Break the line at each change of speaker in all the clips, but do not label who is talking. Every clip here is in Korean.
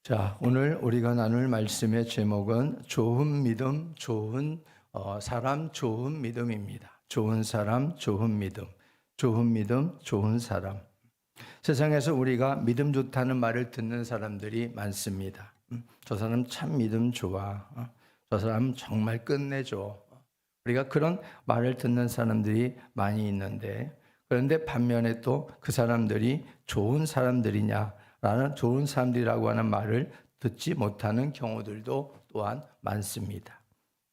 자, 오늘 우리가 나눌 말씀의 제목은 좋은 믿음, 좋은 사람, 좋은 믿음입니다. 좋은 사람, 좋은 믿음, 좋은 믿음, 좋은 사람. 세상에서 우리가 믿음 좋다는 말을 듣는 사람들이 많습니다. 저 사람 참 믿음 좋아. 저 사람 정말 끝내줘. 우리가 그런 말을 듣는 사람들이 많이 있는데, 그런데 반면에 또 그 사람들이 좋은 사람들이냐라는, 좋은 사람들이라고 하는 말을 듣지 못하는 경우들도 또한 많습니다.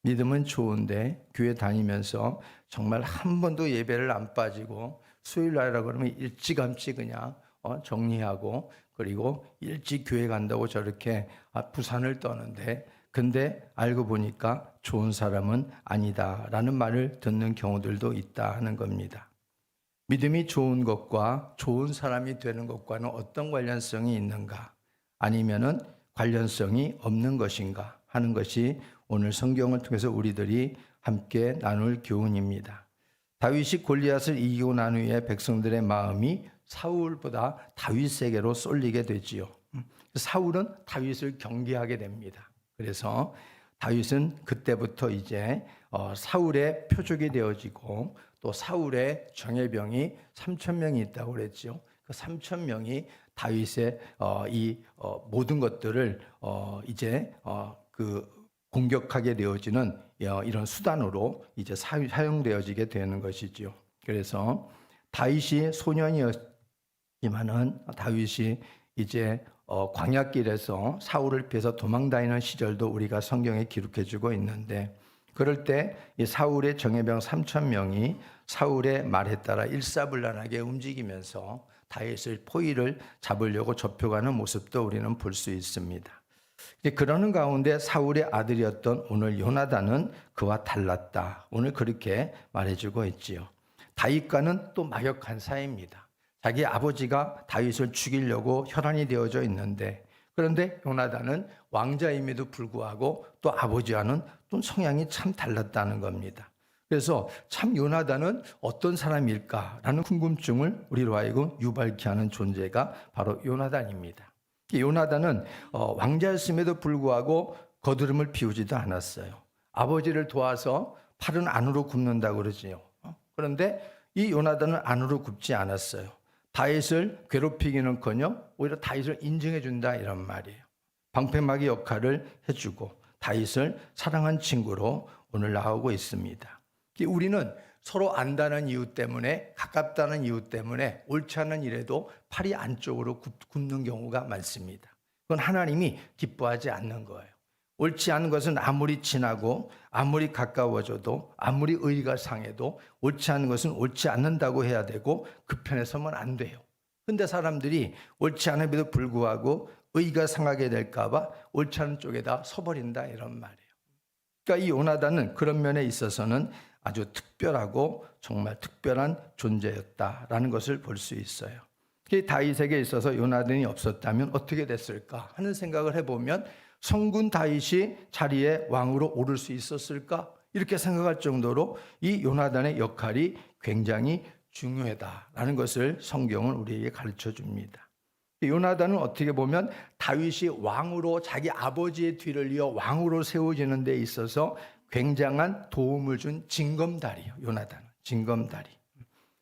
믿음은 좋은데 교회 다니면서 정말 한 번도 예배를 안 빠지고 수요일 날이라 그러면 일찌감치 그냥 정리하고, 그리고 일찍 교회 간다고 저렇게 부산을 떠는데, 근데 알고 보니까 좋은 사람은 아니다라는 말을 듣는 경우들도 있다 하는 겁니다. 믿음이 좋은 것과 좋은 사람이 되는 것과는 어떤 관련성이 있는가? 아니면은 관련성이 없는 것인가 하는 것이 오늘 성경을 통해서 우리들이 함께 나눌 교훈입니다. 다윗이 골리앗을 이기고 난 후에 백성들의 마음이 사울보다 다윗에게로 쏠리게 되지요. 사울은 다윗을 경계하게 됩니다. 그래서 다윗은 그때부터 이제 사울의 표적이 되어지고, 또 사울의 정예병이 3,000명이 있다고 그랬죠. 그 3,000명이 다윗의 이 모든 것들을 이제 그 공격하게 되어지는 이런 수단으로 이제 사용되어지게 되는 것이지요. 그래서 다윗이 소년이었지만은 다윗이 이제 광야길에서 사울을 피해서 도망다니는 시절도 우리가 성경에 기록해주고 있는데, 그럴 때 이 사울의 정예병 3,000명이 사울의 말에 따라 일사불란하게 움직이면서 다윗의 포위를 잡으려고 좁혀가는 모습도 우리는 볼 수 있습니다. 그러는 가운데 사울의 아들이었던 오늘 요나단은 그와 달랐다. 오늘 그렇게 말해주고 있지요. 다윗과는 또 막역한 사이입니다. 자기 아버지가 다윗을 죽이려고 혈안이 되어져 있는데, 그런데 요나단은 왕자임에도 불구하고 또 아버지와는 또 성향이 참 달랐다는 겁니다. 그래서 참 요나단은 어떤 사람일까라는 궁금증을 우리로 하여금 유발케 하는 존재가 바로 요나단입니다. 요나단은 왕자였음에도 불구하고 거드름을 피우지도 않았어요. 아버지를 도와서 팔은 안으로 굽는다고 그러지요. 그런데 이 요나단은 안으로 굽지 않았어요. 다윗을 괴롭히기는커녕 오히려 다윗을 인정해 준다 이런 말이에요. 방패막이 역할을 해주고 다윗을 사랑한 친구로 오늘 나오고 있습니다. 우리는 서로 안다는 이유 때문에, 가깝다는 이유 때문에 옳지 않은 일에도 팔이 안쪽으로 굽는 경우가 많습니다. 그건 하나님이 기뻐하지 않는 거예요. 옳지 않은 것은 아무리 친하고 아무리 가까워져도, 아무리 의의가 상해도 옳지 않은 것은 옳지 않는다고 해야 되고 그 편에 서면 안 돼요. 근데 사람들이 옳지 않음에도 불구하고 의의가 상하게 될까 봐 옳지 않은 쪽에다 서버린다 이런 말이에요. 그러니까 이 요나단은 그런 면에 있어서는 아주 특별하고 정말 특별한 존재였다라는 것을 볼 수 있어요. 다윗에게 있어서 요나단이 없었다면 어떻게 됐을까 하는 생각을 해보면, 성군 다윗이 자리에 왕으로 오를 수 있었을까? 이렇게 생각할 정도로 이 요나단의 역할이 굉장히 중요하다라는 것을 성경은 우리에게 가르쳐 줍니다. 요나단은 어떻게 보면 다윗이 왕으로, 자기 아버지의 뒤를 이어 왕으로 세워지는 데 있어서 굉장한 도움을 준 징검다리예요. 요나단은 징검다리.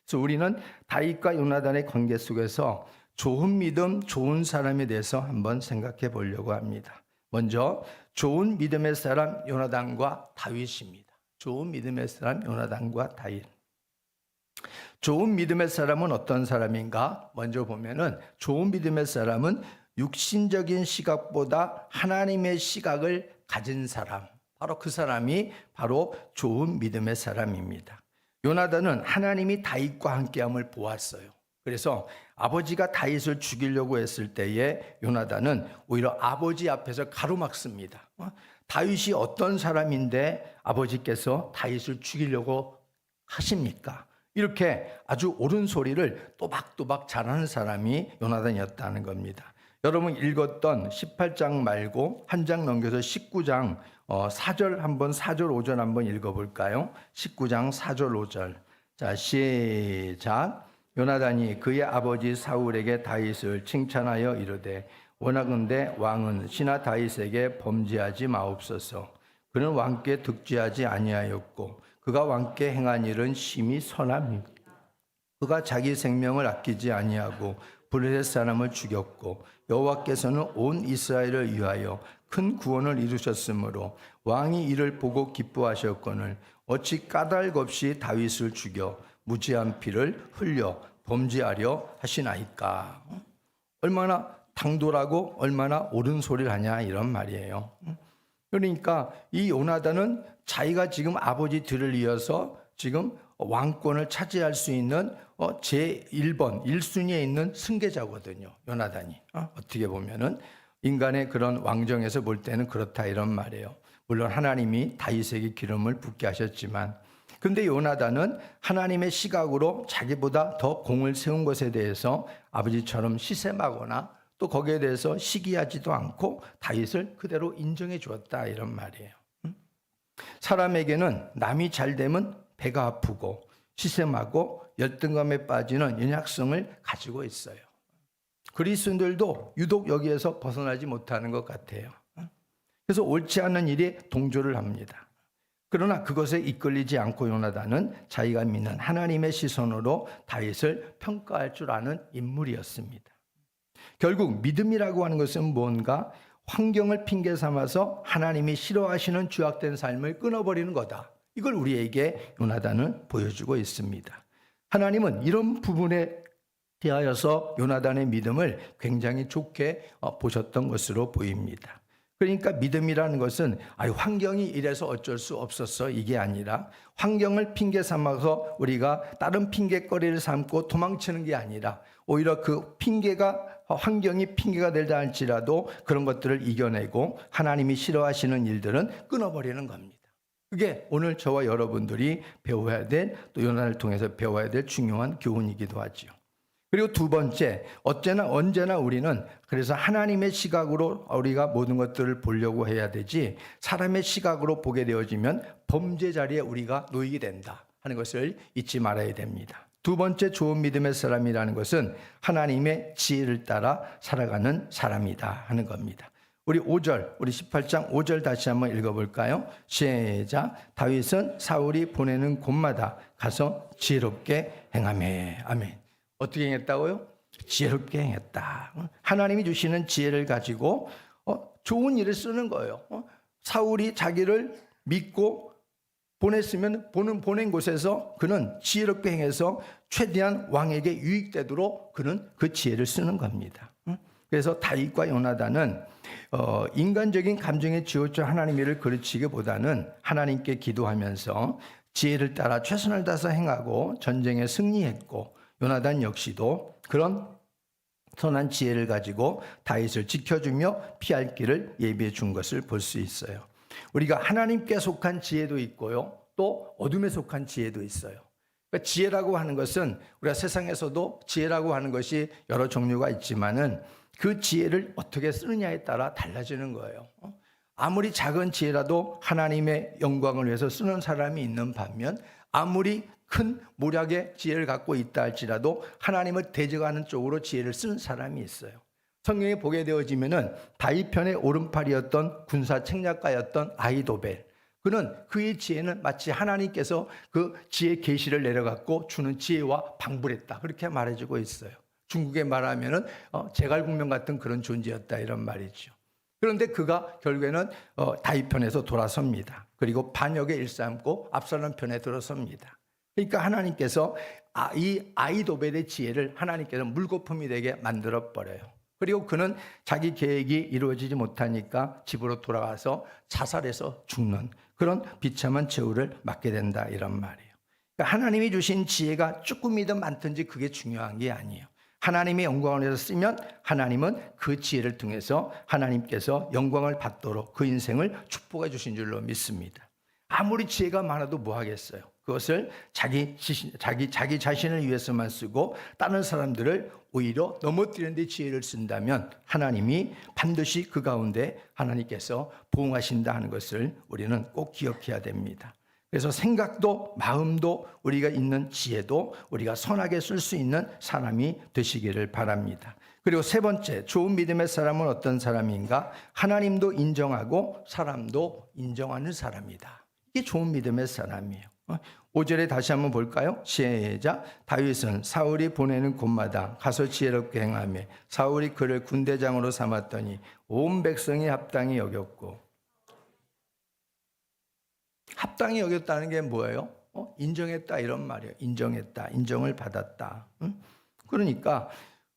그래서 우리는 다윗과 요나단의 관계 속에서 좋은 믿음, 좋은 사람에 대해서 한번 생각해 보려고 합니다. 먼저 좋은 믿음의 사람 요나단과 다윗입니다. 좋은 믿음의 사람 요나단과 다윗. 좋은 믿음의 사람은 어떤 사람인가? 먼저 보면은 좋은 믿음의 사람은 육신적인 시각보다 하나님의 시각을 가진 사람, 바로 그 사람이 바로 좋은 믿음의 사람입니다. 요나단은 하나님이 다윗과 함께함을 보았어요. 그래서 아버지가 다윗을 죽이려고 했을 때에 요나단은 오히려 아버지 앞에서 가로막습니다. 다윗이 어떤 사람인데 아버지께서 다윗을 죽이려고 하십니까? 이렇게 아주 옳은 소리를 또박또박 잘하는 사람이 요나단이었다는 겁니다. 여러분 읽었던 18장 말고 한 장 넘겨서 19장 4절 한번, 4절 5절 한번 읽어볼까요? 19장 4절 5절. 자, 시작. 요나단이 그의 아버지 사울에게 다윗을 칭찬하여 이르되 원하건대 왕은 신하 다윗에게 범죄하지 마옵소서. 그는 왕께 득죄하지 아니하였고 그가 왕께 행한 일은 심히 선합니다. 그가 자기 생명을 아끼지 아니하고 블레셋 사람을 죽였고 여호와께서는 온 이스라엘을 위하여 큰 구원을 이루셨으므로 왕이 이를 보고 기뻐하셨거늘 어찌 까닭 없이 다윗을 죽여 무지한 피를 흘려 범죄하려 하시나이까. 얼마나 당돌하고 얼마나 옳은 소리를 하냐 이런 말이에요. 그러니까 이 요나단은 자기가 지금 아버지 들을 이어서 지금 왕권을 차지할 수 있는 제1번 1순위에 있는 승계자거든요. 요나단이. 어떻게 보면은 인간의 그런 왕정에서 볼 때는 그렇다 이런 말이에요. 물론 하나님이 다윗에게 기름을 붓게 하셨지만, 근데 요나단은 하나님의 시각으로 자기보다 더 공을 세운 것에 대해서 아버지처럼 시샘하거나 또 거기에 대해서 시기하지도 않고 다윗을 그대로 인정해 주었다 이런 말이에요. 사람에게는 남이 잘 되면 배가 아프고 시샘하고 열등감에 빠지는 연약성을 가지고 있어요. 그리스도인들도 유독 여기에서 벗어나지 못하는 것 같아요. 그래서 옳지 않은 일에 동조를 합니다. 그러나 그것에 이끌리지 않고 요나단은 자기가 믿는 하나님의 시선으로 다윗을 평가할 줄 아는 인물이었습니다. 결국 믿음이라고 하는 것은 뭔가 환경을 핑계 삼아서 하나님이 싫어하시는 죄악된 삶을 끊어버리는 거다. 이걸 우리에게 요나단은 보여주고 있습니다. 하나님은 이런 부분에 대하여서 요나단의 믿음을 굉장히 좋게 보셨던 것으로 보입니다. 그러니까 믿음이라는 것은 환경이 이래서 어쩔 수 없었어 이게 아니라, 환경을 핑계 삼아서 우리가 다른 핑계거리를 삼고 도망치는 게 아니라 오히려 그 핑계가 환경이 핑계가 되자 할지라도 그런 것들을 이겨내고 하나님이 싫어하시는 일들은 끊어버리는 겁니다. 그게 오늘 저와 여러분들이 배워야 될, 또 요나를 통해서 배워야 될 중요한 교훈이기도 하죠. 그리고 두 번째, 언제나 우리는 그래서 하나님의 시각으로 우리가 모든 것들을 보려고 해야 되지, 사람의 시각으로 보게 되어지면 범죄 자리에 우리가 놓이게 된다 하는 것을 잊지 말아야 됩니다. 두 번째 좋은 믿음의 사람이라는 것은 하나님의 지혜를 따라 살아가는 사람이다 하는 겁니다. 우리 18장 5절 다시 한번 읽어볼까요? 시작. 다윗은 사울이 보내는 곳마다 가서 지혜롭게 행하매. 아멘. 어떻게 행했다고요? 지혜롭게 행했다. 하나님이 주시는 지혜를 가지고 좋은 일을 쓰는 거예요. 사울이 자기를 믿고 보냈으면 보낸 곳에서 그는 지혜롭게 행해서 최대한 왕에게 유익되도록 그는 그 지혜를 쓰는 겁니다. 그래서 다윗과 요나단은 인간적인 감정에 치우쳐 하나님 일을 그르치기보다는 하나님께 기도하면서 지혜를 따라 최선을 다해서 행하고 전쟁에 승리했고, 요나단 역시도 그런 선한 지혜를 가지고 다윗을 지켜주며 피할 길을 예비해 준 것을 볼 수 있어요. 우리가 하나님께 속한 지혜도 있고요, 또 어둠에 속한 지혜도 있어요. 그러니까 지혜라고 하는 것은 우리가 세상에서도 지혜라고 하는 것이 여러 종류가 있지만은 그 지혜를 어떻게 쓰느냐에 따라 달라지는 거예요. 아무리 작은 지혜라도 하나님의 영광을 위해서 쓰는 사람이 있는 반면, 아무리 큰 모략의 지혜를 갖고 있다 할지라도 하나님을 대적하는 쪽으로 지혜를 쓰는 사람이 있어요. 성경에 보게 되어지면은 다윗 편의 오른팔이었던 군사 책략가였던 아히도벨, 그는 그의 지혜는 마치 하나님께서 그 지혜 계시를 내려갖고 주는 지혜와 방불했다, 그렇게 말해주고 있어요. 중국에 말하면은 제갈공명 같은 그런 존재였다 이런 말이죠. 그런데 그가 결국에는 다윗 편에서 돌아섭니다. 그리고 반역에 일삼고 압살롬 편에 들어섭니다. 그러니까 하나님께서 이 아히도벨의 지혜를 하나님께서 물거품이 되게 만들어 버려요. 그리고 그는 자기 계획이 이루어지지 못하니까 집으로 돌아가서 자살해서 죽는 그런 비참한 최후를 맞게 된다 이런 말이에요. 그러니까 하나님이 주신 지혜가 조금이든 많든지 그게 중요한 게 아니에요. 하나님의 영광을 위해서 쓰면 하나님은 그 지혜를 통해서 하나님께서 영광을 받도록 그 인생을 축복해 주신 줄로 믿습니다. 아무리 지혜가 많아도 뭐 하겠어요? 그것을 자기 자신을 위해서만 쓰고 다른 사람들을 오히려 넘어뜨리는 데 지혜를 쓴다면 하나님이 반드시 그 가운데 하나님께서 보응하신다 하는 것을 우리는 꼭 기억해야 됩니다. 그래서 생각도 마음도 우리가 있는 지혜도 우리가 선하게 쓸 수 있는 사람이 되시기를 바랍니다. 그리고 세 번째, 좋은 믿음의 사람은 어떤 사람인가? 하나님도 인정하고 사람도 인정하는 사람이다. 이게 좋은 믿음의 사람이에요. 5절에 다시 한번 볼까요? 시작. 다윗은 사울이 보내는 곳마다 가서 지혜롭게 행하며 사울이 그를 군대장으로 삼았더니 온 백성이 합당히 여겼고. 합당히 여겼다는 게 뭐예요? 인정했다 이런 말이에요. 인정했다. 인정을 받았다. 그러니까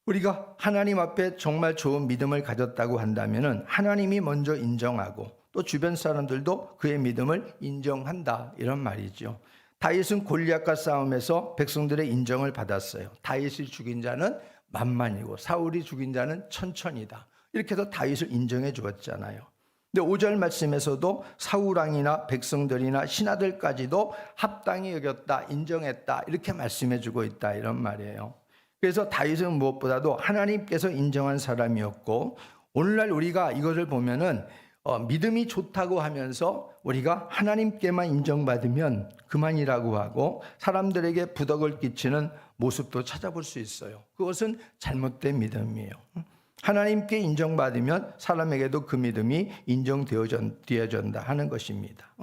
우리가 하나님 앞에 정말 좋은 믿음을 가졌다고 한다면 하나님이 먼저 인정하고 또 주변 사람들도 그의 믿음을 인정한다 이런 말이죠. 다윗은 골리앗과 싸움에서 백성들의 인정을 받았어요. 다윗이 죽인 자는 만만이고 사울이 죽인 자는 천천이다. 이렇게 해서 다윗을 인정해 주었잖아요. 근데 5절 말씀에서도 사울왕이나 백성들이나 신하들까지도 합당히 여겼다, 인정했다 이렇게 말씀해 주고 있다 이런 말이에요. 그래서 다윗은 무엇보다도 하나님께서 인정한 사람이었고, 오늘날 우리가 이것을 보면은 믿음이 좋다고 하면서 우리가 하나님께만 인정받으면 그만이라고 하고 사람들에게 부덕을 끼치는 모습도 찾아볼 수 있어요. 그것은 잘못된 믿음이에요. 하나님께 인정받으면 사람에게도 그 믿음이 인정되어진다 하는 것입니다.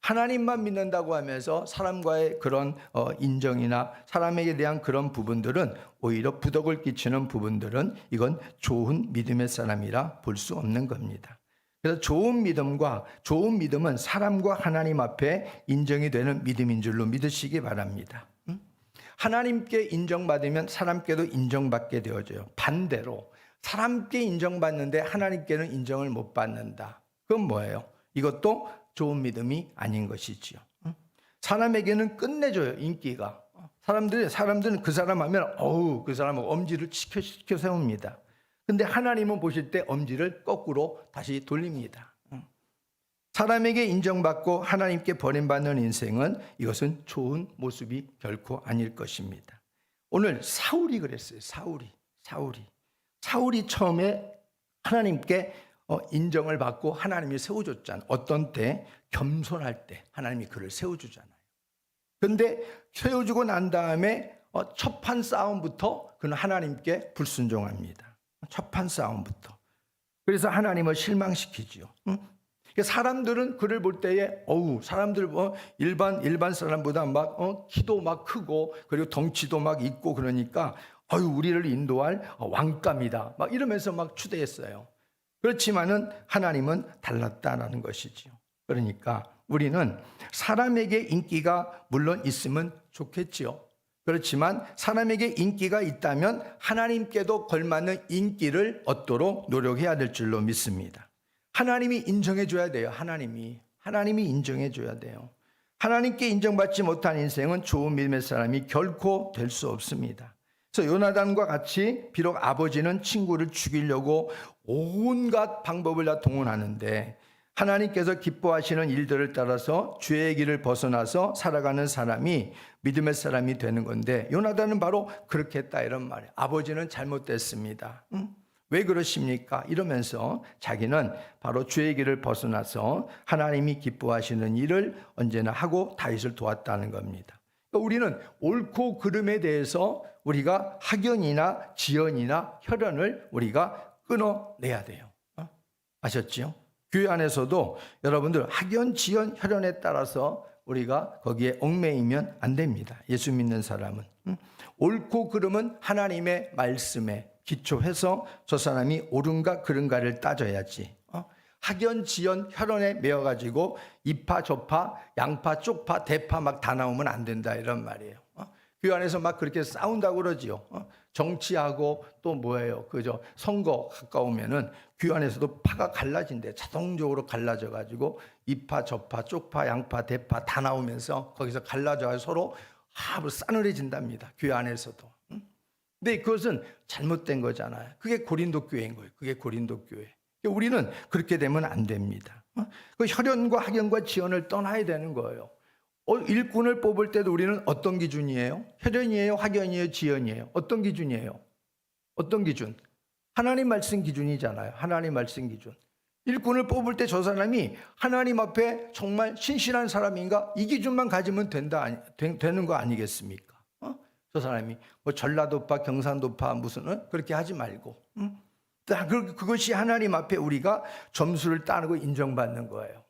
하나님만 믿는다고 하면서 사람과의 그런 인정이나 사람에게 대한 그런 부분들은 오히려 부덕을 끼치는 부분들은 이건 좋은 믿음의 사람이라 볼 수 없는 겁니다. 그래서 좋은 믿음은 사람과 하나님 앞에 인정이 되는 믿음인 줄로 믿으시기 바랍니다. 하나님께 인정받으면 사람께도 인정받게 되어져요. 반대로 사람께 인정받는데 하나님께는 인정을 못 받는다. 그건 뭐예요? 이것도 좋은 믿음이 아닌 것이지요. 사람에게는 끝내줘요, 인기가. 사람들은 그 사람 하면 그 사람은 엄지를 시켜 세웁니다. 근데 하나님은 보실 때 엄지를 거꾸로 다시 돌립니다. 사람에게 인정받고 하나님께 버림받는 인생은 이것은 좋은 모습이 결코 아닐 것입니다. 오늘 사울이 그랬어요. 사울이 처음에 하나님께 인정을 받고 하나님이 세워줬잖아요. 어떤 때? 겸손할 때 하나님이 그를 세워주잖아요. 그런데 세워주고 난 다음에 첫판 싸움부터 그는 하나님께 불순종합니다. 첫판 싸움부터. 그래서 하나님을 실망시키지요. 사람들은 그를 볼 때에 사람들 일반 사람보다 막 키도 막 크고 그리고 덩치도 막 있고 그러니까 우리를 인도할 왕감이다 막 이러면서 막 추대했어요. 그렇지만은 하나님은 달랐다라는 것이지요. 그러니까 우리는 사람에게 인기가 물론 있으면 좋겠지요. 그렇지만 사람에게 인기가 있다면 하나님께도 걸맞는 인기를 얻도록 노력해야 될 줄로 믿습니다. 하나님이 인정해 줘야 돼요. 하나님이 인정해 줘야 돼요. 하나님께 인정받지 못한 인생은 좋은 믿음의 사람이 결코 될 수 없습니다. 그래서 요나단과 같이 비록 아버지는 친구를 죽이려고 온갖 방법을 다 동원하는데 하나님께서 기뻐하시는 일들을 따라서 죄의 길을 벗어나서 살아가는 사람이 믿음의 사람이 되는 건데, 요나단은 바로 그렇게 했다 이런 말이에요. 아버지는 잘못됐습니다. 왜 그러십니까? 이러면서 자기는 바로 죄의 길을 벗어나서 하나님이 기뻐하시는 일을 언제나 하고 다윗을 도왔다는 겁니다. 그러니까 우리는 옳고 그름에 대해서 우리가 학연이나 지연이나 혈연을 우리가 끊어내야 돼요. 아셨지요? 교회 안에서도 여러분들 학연, 지연, 혈연에 따라서 우리가 거기에 얽매이면 안 됩니다. 예수 믿는 사람은. 옳고 그름은 하나님의 말씀에 기초해서 저 사람이 옳은가 그른가를 따져야지. 학연, 지연, 혈연에 매여가지고 이파, 저파, 양파, 쪽파, 대파 막 다 나오면 안 된다 이런 말이에요. 교회 안에서 막 그렇게 싸운다고 그러지요. 정치하고 또 뭐예요? 그죠? 선거 가까우면은 교회 안에서도 파가 갈라진대. 자동적으로 갈라져가지고 이파, 저파, 쪽파, 양파, 대파 다 나오면서 거기서 갈라져서 서로 싸늘해진답니다. 교회 안에서도. 근데 그것은 잘못된 거잖아요. 그게 고린도 교회인 거예요. 그게 고린도 교회. 우리는 그렇게 되면 안 됩니다. 그 혈연과 학연과 지연을 떠나야 되는 거예요. 일꾼을 뽑을 때도 우리는 어떤 기준이에요? 혈연이에요? 학연이에요? 지연이에요? 어떤 기준이에요? 어떤 기준? 하나님 말씀 기준이잖아요. 하나님 말씀 기준. 일꾼을 뽑을 때 저 사람이 하나님 앞에 정말 신실한 사람인가? 이 기준만 가지면 되는 거 아니겠습니까? 저 사람이 뭐 전라도파, 경상도파 무슨 그렇게 하지 말고, 그것이 하나님 앞에 우리가 점수를 따고 인정받는 거예요.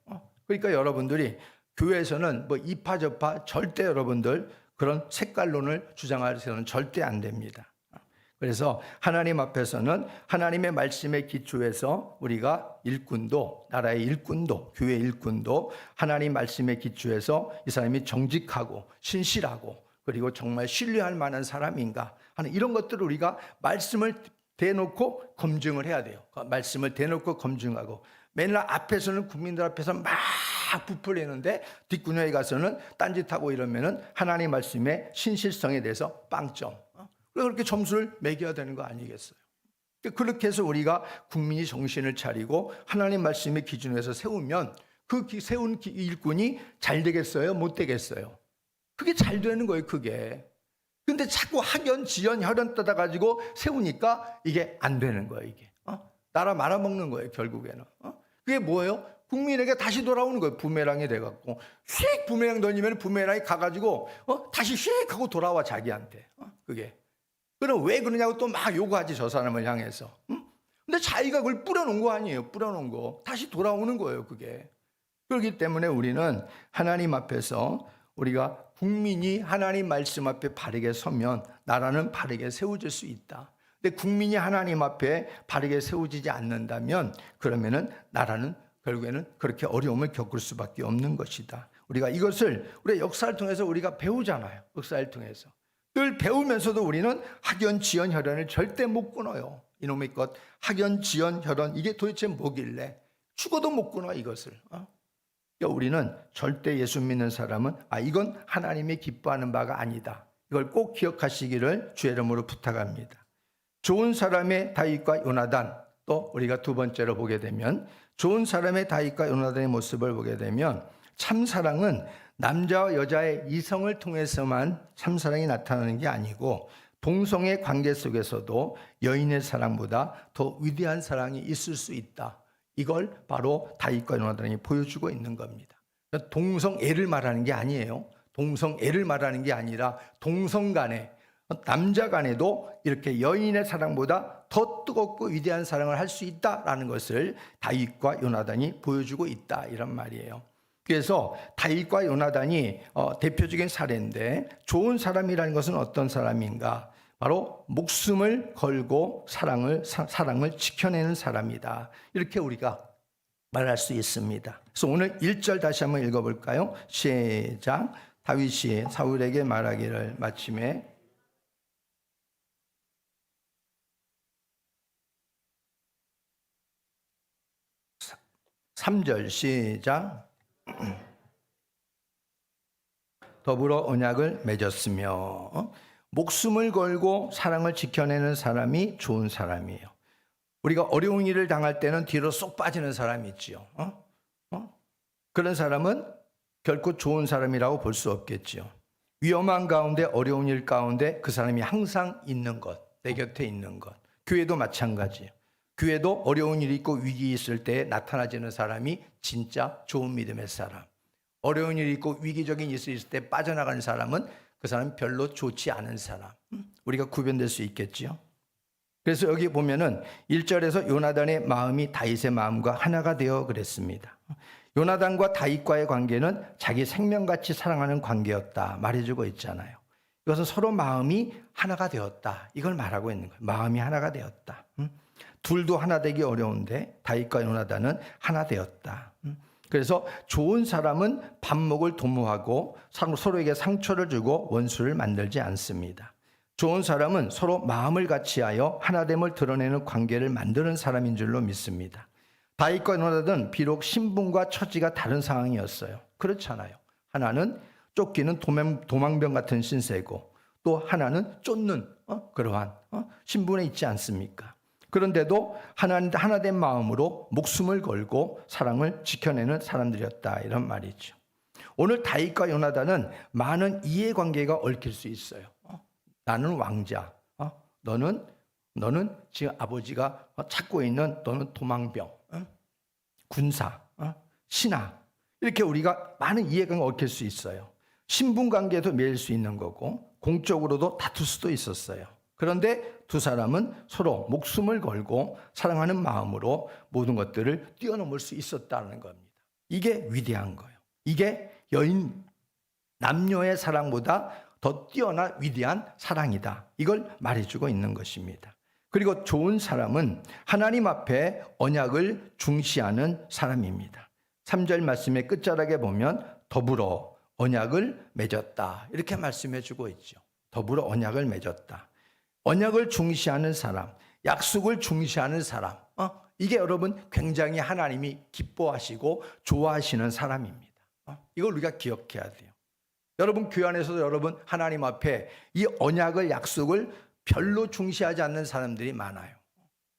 그러니까 여러분들이 교회에서는 뭐 이파 저파 절대 여러분들 그런 색깔론을 주장하셔서는 절대 안 됩니다. 그래서 하나님 앞에서는 하나님의 말씀에 기초해서 우리가 일꾼도, 나라의 일꾼도, 교회 일꾼도 하나님 말씀에 기초해서 이 사람이 정직하고 신실하고 그리고 정말 신뢰할 만한 사람인가 하는 이런 것들을 우리가 말씀을 대놓고 검증을 해야 돼요. 말씀을 대놓고 검증하고, 맨날 앞에서는 국민들 앞에서 막 부풀리는데 뒷구녕에 가서는 딴짓하고 이러면은 하나님 말씀의 신실성에 대해서 빵점. 그렇게 점수를 매겨야 되는 거 아니겠어요? 그렇게 해서 우리가 국민이 정신을 차리고 하나님 말씀의 기준에서 세우면 그 세운 일꾼이 잘 되겠어요? 못 되겠어요? 그게 잘 되는 거예요, 그게. 근데 자꾸 학연, 지연, 혈연 떠다가지고 세우니까 이게 안 되는 거예요, 이게. 나라 말아먹는 거예요, 결국에는. 그게 뭐예요? 국민에게 다시 돌아오는 거예요. 부메랑이 돼갖고. 휙 부메랑 던지면 부메랑이 가가지고, 다시 휙 하고 돌아와, 자기한테. 그게. 그럼 왜 그러냐고 또 막 요구하지, 저 사람을 향해서. 근데 자기가 그걸 뿌려놓은 거 아니에요, 뿌려놓은 거. 다시 돌아오는 거예요, 그게. 그렇기 때문에 우리는 하나님 앞에서 우리가 국민이 하나님 말씀 앞에 바르게 서면 나라는 바르게 세워질 수 있다. 근데 국민이 하나님 앞에 바르게 세워지지 않는다면 그러면은 나라는 결국에는 그렇게 어려움을 겪을 수밖에 없는 것이다. 우리가 이것을 우리의 역사를 통해서 우리가 배우잖아요. 역사를 통해서. 늘 배우면서도 우리는 학연, 지연, 혈연을 절대 못 끊어요. 이놈의 것, 학연, 지연, 혈연, 이게 도대체 뭐길래 죽어도 못 끊어 이것을. 그러니까 우리는 절대 예수 믿는 사람은 이건 하나님이 기뻐하는 바가 아니다. 이걸 꼭 기억하시기를 주의 이름으로 부탁합니다. 좋은 사람의 다윗과 요나단, 또 우리가 두 번째로 보게 되면 좋은 사람의 다윗과 요나단의 모습을 보게 되면 참사랑은 남자와 여자의 이성을 통해서만 참사랑이 나타나는 게 아니고 동성의 관계 속에서도 여인의 사랑보다 더 위대한 사랑이 있을 수 있다. 이걸 바로 다윗과 요나단이 보여주고 있는 겁니다. 동성애를 말하는 게 아니에요. 동성애를 말하는 게 아니라 동성 간에, 남자 간에도 이렇게 여인의 사랑보다 더 뜨겁고 위대한 사랑을 할 수 있다라는 것을 다윗과 요나단이 보여주고 있다, 이런 말이에요. 그래서 다윗과 요나단이 대표적인 사례인데, 좋은 사람이라는 것은 어떤 사람인가? 바로 목숨을 걸고 사랑을 지켜내는 사람이다. 이렇게 우리가 말할 수 있습니다. 그래서 오늘 1절 다시 한번 읽어볼까요? 시작. 다윗이 사울에게 말하기를 마침에 3절 시작. 더불어 언약을 맺었으며, 목숨을 걸고 사랑을 지켜내는 사람이 좋은 사람이에요. 우리가 어려운 일을 당할 때는 뒤로 쏙 빠지는 사람이 있지요. 그런 사람은 결코 좋은 사람이라고 볼 수 없겠지요. 위험한 가운데, 어려운 일 가운데 그 사람이 항상 있는 것, 내 곁에 있는 것. 교회도 마찬가지예요. 교회도 어려운 일이 있고 위기 있을 때 나타나지는 사람이 진짜 좋은 믿음의 사람. 어려운 일이 있고 위기적인 일이 있을 때 빠져나가는 사람은 그 사람은 별로 좋지 않은 사람. 우리가 구별될 수 있겠지요. 그래서 여기 보면은 1절에서 요나단의 마음이 다윗의 마음과 하나가 되어 그랬습니다. 요나단과 다윗과의 관계는 자기 생명같이 사랑하는 관계였다 말해주고 있잖아요. 이것은 서로 마음이 하나가 되었다, 이걸 말하고 있는 거예요. 마음이 하나가 되었다. 둘도 하나 되기 어려운데 다윗과 요나단은 하나 되었다. 그래서 좋은 사람은 반목을 도모하고 서로에게 상처를 주고 원수를 만들지 않습니다. 좋은 사람은 서로 마음을 같이하여 하나됨을 드러내는 관계를 만드는 사람인 줄로 믿습니다. 다윗과 요나단은 비록 신분과 처지가 다른 상황이었어요. 그렇잖아요. 하나는 쫓기는 도망병 같은 신세고 또 하나는 쫓는 그러한 신분에 있지 않습니까? 그런데도 하나된 마음으로 목숨을 걸고 사랑을 지켜내는 사람들이었다, 이런 말이죠. 오늘 다윗과 요나단은 많은 이해관계가 얽힐 수 있어요. 나는 왕자, 너는 지금 아버지가 찾고 있는 너는 도망병. 군사, 신하 이렇게 우리가 많은 이해관계가 얽힐 수 있어요. 신분관계도 맺을 수 있는 거고 공적으로도 다툴 수도 있었어요. 그런데 두 사람은 서로 목숨을 걸고 사랑하는 마음으로 모든 것들을 뛰어넘을 수 있었다는 겁니다. 이게 위대한 거예요. 이게 여인 남녀의 사랑보다 더 뛰어난 위대한 사랑이다. 이걸 말해주고 있는 것입니다. 그리고 좋은 사람은 하나님 앞에 언약을 중시하는 사람입니다. 3절 말씀의 끝자락에 보면 더불어 언약을 맺었다. 이렇게 말씀해 주고 있죠. 더불어 언약을 맺었다. 언약을 중시하는 사람, 약속을 중시하는 사람. 이게 여러분 굉장히 하나님이 기뻐하시고 좋아하시는 사람입니다. 이걸 우리가 기억해야 돼요. 여러분 교회 안에서도 여러분 하나님 앞에 이 언약을 약속을 별로 중시하지 않는 사람들이 많아요.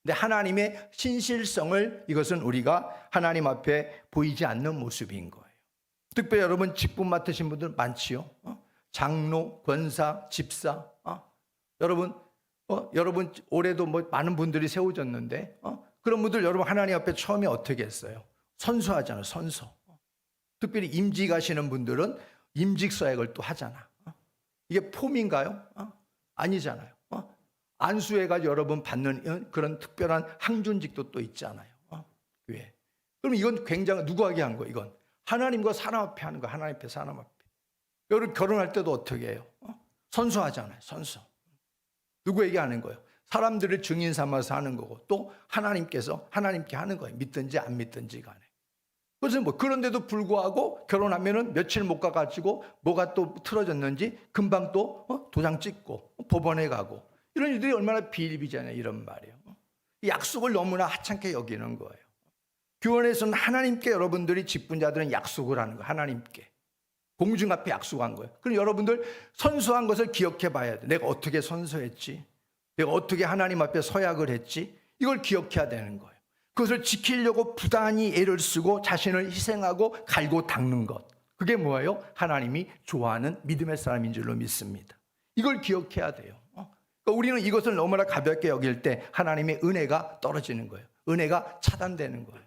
근데 하나님의 신실성을 이것은 우리가 하나님 앞에 보이지 않는 모습인 거예요. 특별히 여러분 직분 맡으신 분들 많지요. 장로, 권사, 집사. 여러분 올해도 많은 분들이 세워졌는데 그런 분들 여러분 하나님 앞에 처음에 어떻게 했어요? 선서하잖아요. 선서. 특별히 임직 하시는 분들은 임직 서약을 또 하잖아. 이게 폼인가요? 아니잖아요. 안수해가지고 여러분 받는 그런 특별한 항준직도 또 있잖아요. 왜? 그럼 이건 굉장히 누구에게 한 거예요? 이건 하나님과 사람 앞에 하는 거예요. 하나님 앞에 사람 앞에. 여러분 결혼할 때도 어떻게 해요? 선서하잖아요. 선서. 누구에게 하는 거예요? 사람들을 증인 삼아서 하는 거고 또 하나님께서 하나님께 하는 거예요. 믿든지 안 믿든지 간에. 그래서 그런데도 불구하고 결혼하면은 며칠 못 가가지고 뭐가 또 틀어졌는지 금방 또 도장 찍고 법원에 가고 이런 일들이 얼마나 비일비재냐 이런 말이에요. 약속을 너무나 하찮게 여기는 거예요. 교원에서는 하나님께 여러분들이 직분자들은 약속을 하는 거예요. 하나님께. 공중 앞에 약속한 거예요. 그럼 여러분들 선서한 것을 기억해 봐야 돼. 내가 어떻게 선서했지? 내가 어떻게 하나님 앞에 서약을 했지? 이걸 기억해야 되는 거예요. 그것을 지키려고 부단히 애를 쓰고 자신을 희생하고 갈고 닦는 것. 그게 뭐예요? 하나님이 좋아하는 믿음의 사람인 줄로 믿습니다. 이걸 기억해야 돼요. 그러니까 우리는 이것을 너무나 가볍게 여길 때 하나님의 은혜가 떨어지는 거예요. 은혜가 차단되는 거예요.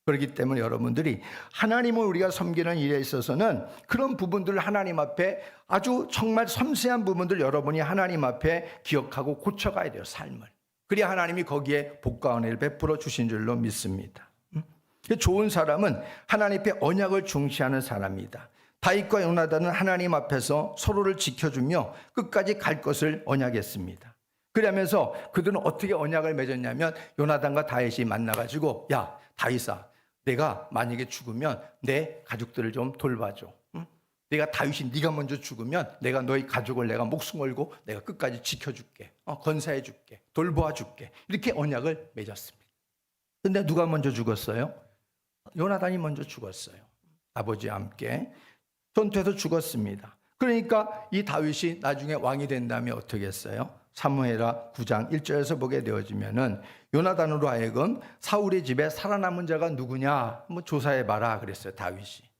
그렇기 때문에 여러분들이 하나님을 우리가 섬기는 일에 있어서는 그런 부분들을 하나님 앞에 아주 정말 섬세한 부분들 여러분이 하나님 앞에 기억하고 고쳐가야 돼요. 삶을. 그래야 하나님이 거기에 복과 은혜를 베풀어 주신 줄로 믿습니다. 좋은 사람은 하나님 앞에 언약을 중시하는 사람이다. 다윗과 요나단은 하나님 앞에서 서로를 지켜주며 끝까지 갈 것을 언약했습니다. 그러면서 그들은 어떻게 언약을 맺었냐면 요나단과 다윗이 만나가지고 야 다윗아 내가 만약에 죽으면 내 가족들을 좀 돌봐줘. 내가 다윗이 네가 먼저 죽으면 내가 너희 가족을 내가 목숨 걸고 내가 끝까지 지켜줄게. 건사해줄게. 돌보아줄게. 이렇게 언약을 맺었습니다. 근데 누가 먼저 죽었어요? 요나단이 먼저 죽었어요. 아버지와 함께 전투에서 죽었습니다. 그러니까 이 다윗이 나중에 왕이 된 다음에 어떻게 했어요? 사무엘하 9장 1절에서 보게 되어지면은 요나단으로 하여금 사울의 집에 살아남은 자가 누구냐 한번 조사해봐라 그랬어요. 다윗이.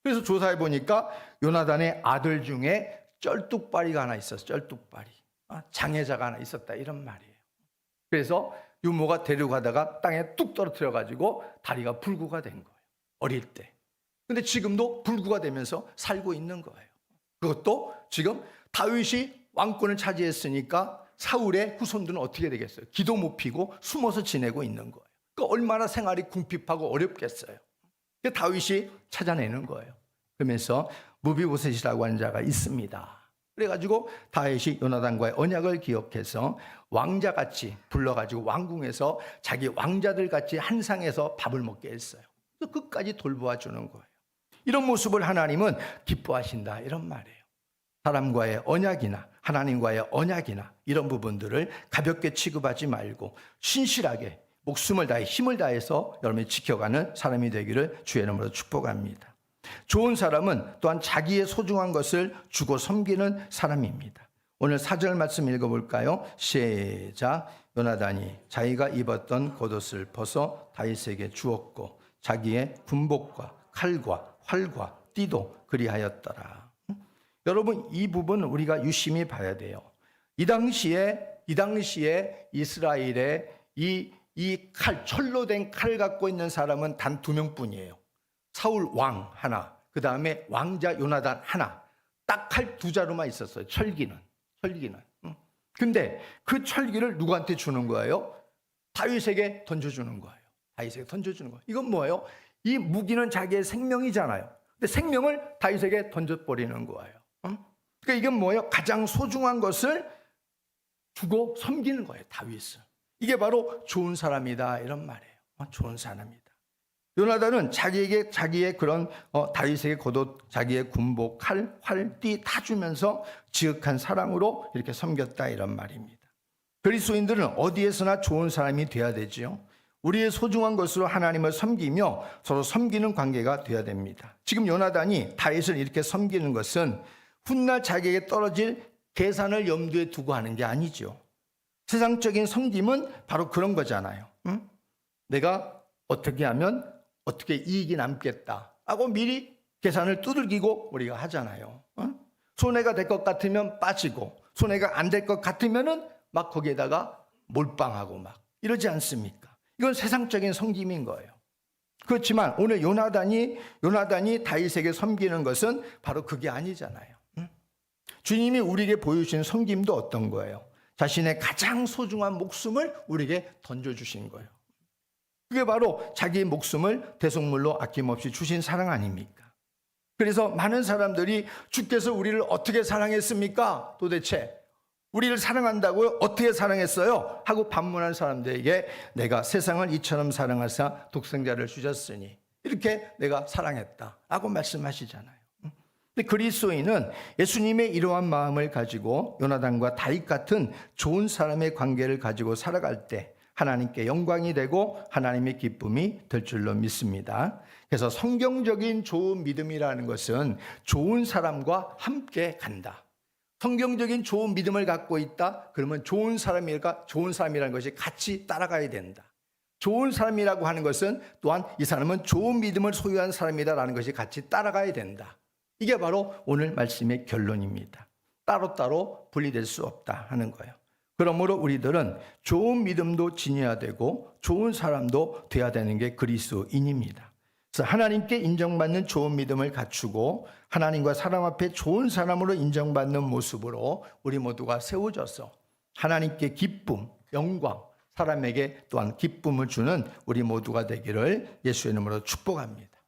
그래서 조사해 보니까 요나단의 아들 중에 쩔뚝발이가 하나 있었어요. 쩔뚝발이. 장애자가 하나 있었다 이런 말이에요. 그래서 유모가 데려가다가 땅에 뚝 떨어뜨려 가지고 다리가 불구가 된 거예요. 어릴 때. 근데 지금도 불구가 되면서 살고 있는 거예요. 그것도 지금 다윗이 왕권을 차지했으니까 사울의 후손들은 어떻게 되겠어요? 기도 못 피고 숨어서 지내고 있는 거예요. 그러니까 얼마나 생활이 궁핍하고 어렵겠어요. 다윗이 찾아내는 거예요. 그러면서 무비보셋이라고 하는 자가 있습니다. 그래가지고 다윗이 요나단과의 언약을 기억해서 왕자같이 불러가지고 왕궁에서 자기 왕자들 같이 한 상에서 밥을 먹게 했어요. 그래서 끝까지 돌보아 주는 거예요. 이런 모습을 하나님은 기뻐하신다 이런 말이에요. 사람과의 언약이나 하나님과의 언약이나 이런 부분들을 가볍게 취급하지 말고 신실하게 목숨을 다해 힘을 다해서 여러분이 지켜가는 사람이 되기를 주의 이름으로 축복합니다. 좋은 사람은 또한 자기의 소중한 것을 주고 섬기는 사람입니다. 오늘 4절 말씀 읽어볼까요? 시작. 요나단이 자기가 입었던 겉옷을 벗어 다윗에게 주었고 자기의 군복과 칼과 활과 띠도 그리하였더라. 여러분 이 부분 우리가 유심히 봐야 돼요. 이 당시에 이스라엘의 이 이 철로 된 칼 갖고 있는 사람은 단 2명뿐이에요. 사울 왕 하나, 그 다음에 왕자 요나단 하나. 딱 칼 2자루만 있었어요. 철기는. 근데 그 철기를 누구한테 주는 거예요? 다윗에게 던져주는 거예요. 다윗에게 던져주는 거예요. 이건 뭐예요? 이 무기는 자기의 생명이잖아요. 근데 생명을 다윗에게 던져버리는 거예요. 그러니까 이건 뭐예요? 가장 소중한 것을 주고 섬기는 거예요. 다윗을. 이게 바로 좋은 사람이다 이런 말이에요. 좋은 사람이다. 요나단은 자기의 그런 다윗에게 겉옷, 자기의 군복, 칼, 활, 띠 다 주면서 지극한 사랑으로 이렇게 섬겼다 이런 말입니다. 그리스도인들은 어디에서나 좋은 사람이 돼야 되지요. 우리의 소중한 것으로 하나님을 섬기며 서로 섬기는 관계가 돼야 됩니다. 지금 요나단이 다윗을 이렇게 섬기는 것은 훗날 자기에게 떨어질 계산을 염두에 두고 하는 게 아니죠. 세상적인 섬김은 바로 그런 거잖아요. 내가 어떻게 하면 어떻게 이익이 남겠다 하고 미리 계산을 두들기고 우리가 하잖아요. 손해가 될 것 같으면 빠지고 손해가 안 될 것 같으면은 막 거기에다가 몰빵하고 막 이러지 않습니까? 이건 세상적인 섬김인 거예요. 그렇지만 오늘 요나단이 다윗에게 섬기는 것은 바로 그게 아니잖아요. 주님이 우리에게 보여주신 섬김도 어떤 거예요? 자신의 가장 소중한 목숨을 우리에게 던져주신 거예요. 그게 바로 자기의 목숨을 대속물로 아낌없이 주신 사랑 아닙니까? 그래서 많은 사람들이 주께서 우리를 어떻게 사랑했습니까? 도대체 우리를 사랑한다고요? 어떻게 사랑했어요? 하고 반문한 사람들에게 내가 세상을 이처럼 사랑하사 독생자를 주셨으니 이렇게 내가 사랑했다 하고 말씀하시잖아요. 근데 그리스도인은 예수님의 이러한 마음을 가지고 요나단과 다윗 같은 좋은 사람의 관계를 가지고 살아갈 때 하나님께 영광이 되고 하나님의 기쁨이 될 줄로 믿습니다. 그래서 성경적인 좋은 믿음이라는 것은 좋은 사람과 함께 간다. 성경적인 좋은 믿음을 갖고 있다. 그러면 좋은 사람이라는 것이 같이 따라가야 된다. 좋은 사람이라고 하는 것은 또한 이 사람은 좋은 믿음을 소유한 사람이다라는 것이 같이 따라가야 된다. 이게 바로 오늘 말씀의 결론입니다. 따로따로 분리될 수 없다 하는 거예요. 그러므로 우리들은 좋은 믿음도 지녀야 되고 좋은 사람도 돼야 되는 게 그리스도인입니다. 그래서 하나님께 인정받는 좋은 믿음을 갖추고 하나님과 사람 앞에 좋은 사람으로 인정받는 모습으로 우리 모두가 세워져서 하나님께 기쁨, 영광, 사람에게 또한 기쁨을 주는 우리 모두가 되기를 예수의 이름으로 축복합니다.